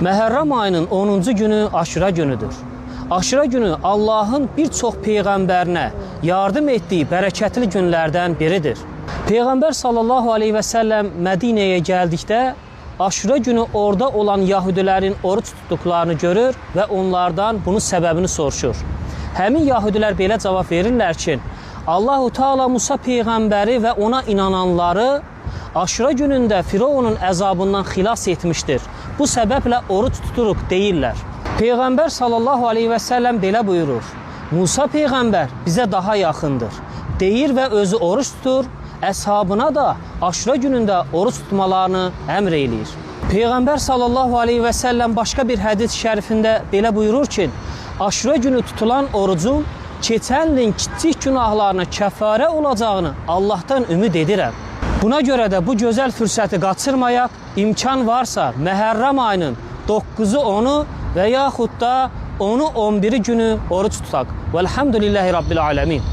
Məhərrəm ayının 10-cu günü Aşura günüdür. Aşura günü Allahın bir çox peyğəmbərinə yardım etdiyi bərəkətli günlərdən biridir. Peyğəmbər sallallahu aleyhi və səlləm Mədinəyə gəldikdə Aşura günü orada olan yahudilərin oruç tutduqlarını görür və onlardan bunun səbəbini soruşur. Həmin yahudilər belə cavab verirlər ki, Allahu Teala Musa peyğəmbəri və ona inananları Aşura günündə Firavunun əzabından xilas etmişdir. Bu səbəblə oruç tuturuq deyirlər. Peyğəmbər sallallahu aleyhi və səlləm belə buyurur. Musa peyğəmbər bizə daha yaxındır. Deyir və özü oruç tutur, əshabına da Aşura günündə oruç tutmalarını əmr eləyir. Peyğəmbər sallallahu aleyhi və səlləm başqa bir hədis şərifində belə buyurur ki, Aşura günü tutulan orucun keçən ilin kiçik günahlarına kəffarə olacağını Allahdan ümid edirəm. Buna görə də bu gözəl fürsəti qaçırmayaq, imkan varsa Məhərrəm ayının 9-u 10-u və yaxud da 10-u 11-i günü oruç tutaq. Vəlhamdülillahi Rabbil aləmin.